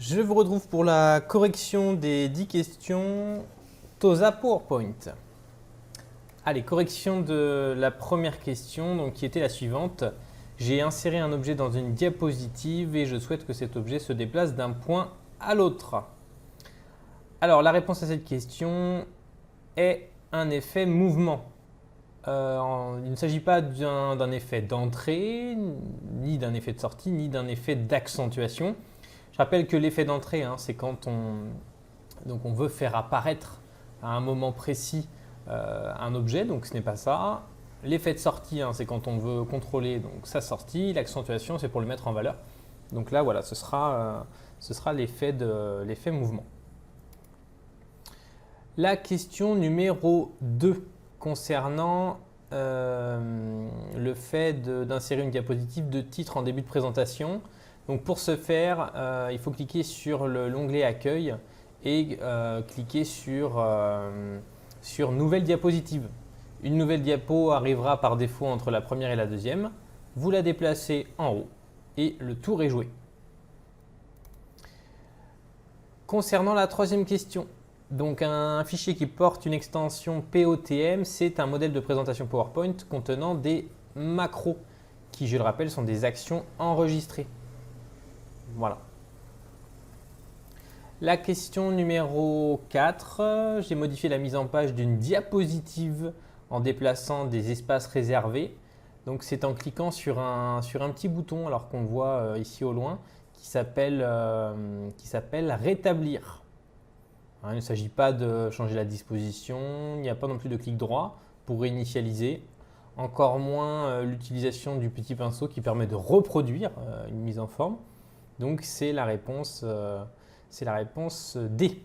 Je vous retrouve pour la correction des 10 questions TOSA PowerPoint. Allez, correction de la première question, donc, qui était la suivante. J'ai inséré un objet dans une diapositive et je souhaite que cet objet se déplace d'un point à l'autre. Alors, la réponse à cette question est un effet mouvement. Il ne s'agit pas d'un effet d'entrée, ni d'un effet de sortie, ni d'un effet d'accentuation. Je rappelle que l'effet d'entrée, c'est quand on veut faire apparaître à un moment précis un objet, donc ce n'est pas ça. L'effet de sortie, c'est quand on veut contrôler donc, sa sortie. L'accentuation, c'est pour le mettre en valeur. Donc là, voilà, ce sera l'effet mouvement. La question numéro 2 concernant le fait d'insérer une diapositive de titre en début de présentation. Donc pour ce faire, il faut cliquer sur l'onglet Accueil et cliquer sur Nouvelle diapositive. Une nouvelle diapo arrivera par défaut entre la première et la deuxième. Vous la déplacez en haut et le tour est joué. Concernant la troisième question, donc un fichier qui porte une extension POTM, c'est un modèle de présentation PowerPoint contenant des macros qui, je le rappelle, sont des actions enregistrées. Voilà. La question numéro 4, j'ai modifié la mise en page d'une diapositive en déplaçant des espaces réservés. Donc c'est en cliquant sur un petit bouton, alors qu'on voit ici au loin, qui s'appelle Rétablir. Il ne s'agit pas de changer la disposition, il n'y a pas non plus de clic droit pour réinitialiser. Encore moins l'utilisation du petit pinceau qui permet de reproduire une mise en forme. Donc c'est la réponse D.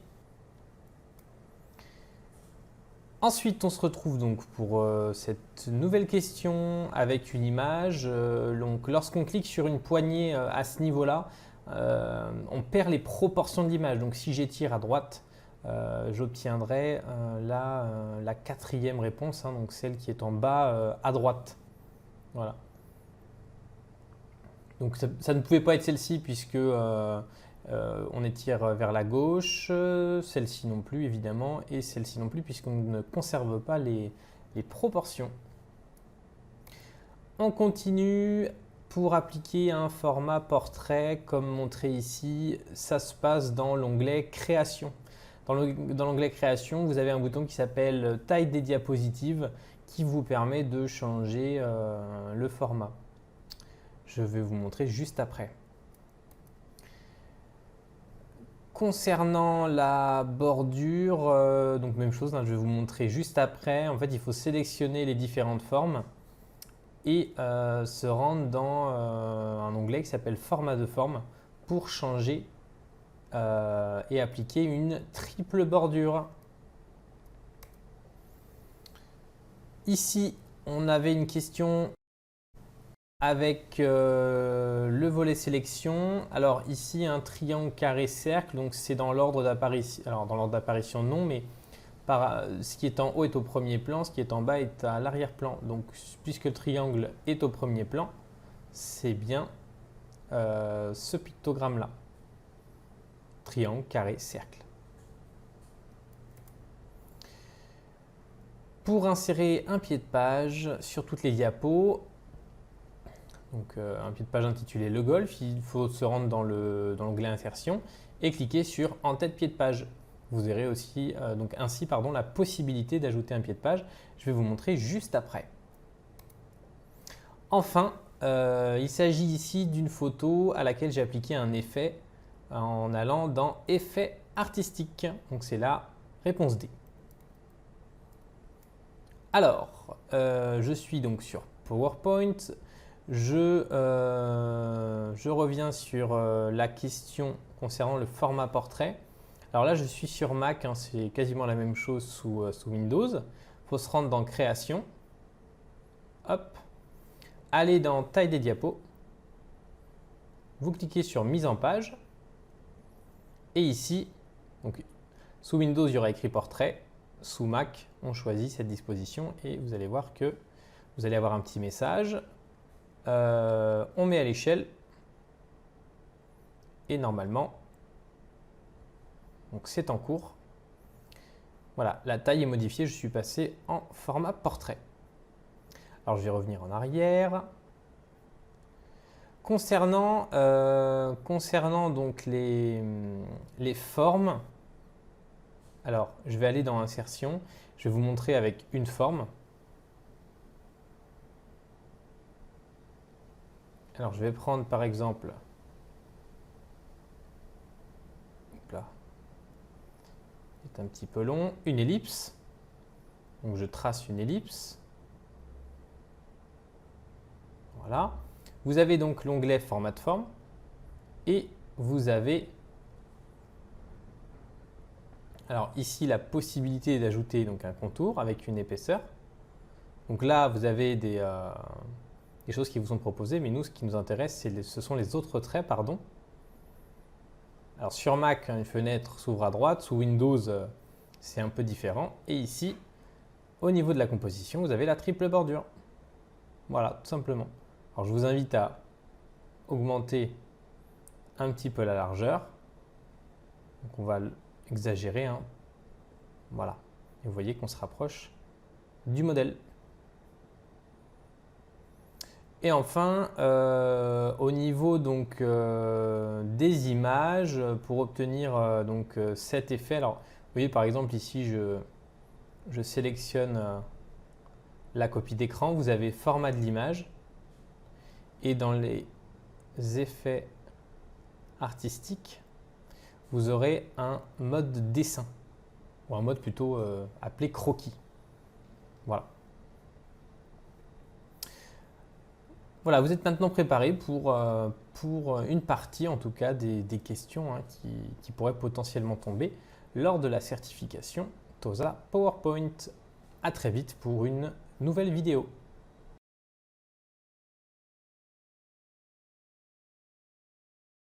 Ensuite, on se retrouve donc pour cette nouvelle question avec une image. Donc, lorsqu'on clique sur une poignée à ce niveau-là, on perd les proportions de l'image. Donc, si j'étire à droite, j'obtiendrai la quatrième réponse, donc celle qui est en bas à droite. Voilà. Donc, ça ne pouvait pas être celle-ci puisque on étire vers la gauche, celle-ci non plus évidemment, et celle-ci non plus puisqu'on ne conserve pas les proportions. On continue pour appliquer un format portrait comme montré ici. Ça se passe dans l'onglet Création. Dans l'onglet Création, vous avez un bouton qui s'appelle Taille des diapositives qui vous permet de changer le format. Je vais vous montrer juste après. Concernant la bordure, donc même chose, je vais vous montrer juste après. En fait, il faut sélectionner les différentes formes et se rendre dans un onglet qui s'appelle Format de forme pour changer et appliquer une triple bordure. Ici, on avait une question avec le volet sélection. Alors ici, un triangle, carré, cercle, donc c'est dans l'ordre d'apparition. Alors dans l'ordre d'apparition, non, mais ce qui est en haut est au premier plan, ce qui est en bas est à l'arrière-plan. Donc puisque le triangle est au premier plan, c'est bien ce pictogramme-là. Triangle, carré, cercle. Pour insérer un pied de page sur toutes les diapos, donc un pied de page intitulé Le Golf, il faut se rendre dans l'onglet Insertion et cliquer sur En tête pied de page. Vous verrez aussi ainsi la possibilité d'ajouter un pied de page. Je vais vous montrer juste après. Enfin, il s'agit ici d'une photo à laquelle j'ai appliqué un effet en allant dans Effet artistique. Donc c'est la réponse D. Alors, je suis donc sur PowerPoint. Je reviens sur la question concernant le format portrait. Alors là, je suis sur Mac, c'est quasiment la même chose sous Windows. Il faut se rendre dans Création. Hop. Aller dans Taille des diapos. Vous cliquez sur Mise en page. Et ici, donc, sous Windows, il y aura écrit Portrait. Sous Mac, on choisit cette disposition et vous allez voir que vous allez avoir un petit message. On met à l'échelle et normalement Donc c'est en cours. Voilà, la taille est modifiée, je suis passé en format portrait. Alors je vais revenir en arrière. Concernant donc les formes, alors je vais aller dans insertion, je vais vous montrer avec une forme. Alors je vais prendre par exemple, hop là, c'est un petit peu long, une ellipse. Donc je trace une ellipse. Voilà. Vous avez donc l'onglet format de forme et vous avez alors ici la possibilité d'ajouter donc un contour avec une épaisseur. Donc là vous avez des choses qui vous sont proposées, mais nous ce qui nous intéresse ce sont les autres traits, pardon. Alors sur Mac, une fenêtre s'ouvre à droite, sous Windows c'est un peu différent. Et ici, au niveau de la composition, vous avez la triple bordure. Voilà, tout simplement. Alors je vous invite à augmenter un petit peu la largeur. Donc on va exagérer, hein. Voilà. Et vous voyez qu'on se rapproche du modèle. Et enfin, au niveau donc, des images, pour obtenir donc, cet effet, alors vous voyez par exemple ici, je sélectionne la copie d'écran, vous avez format de l'image et dans les effets artistiques, vous aurez un mode dessin ou un mode plutôt appelé croquis. Voilà. Voilà, vous êtes maintenant préparé pour une partie, en tout cas, des questions hein, qui pourraient potentiellement tomber lors de la certification TOSA PowerPoint. À très vite pour une nouvelle vidéo.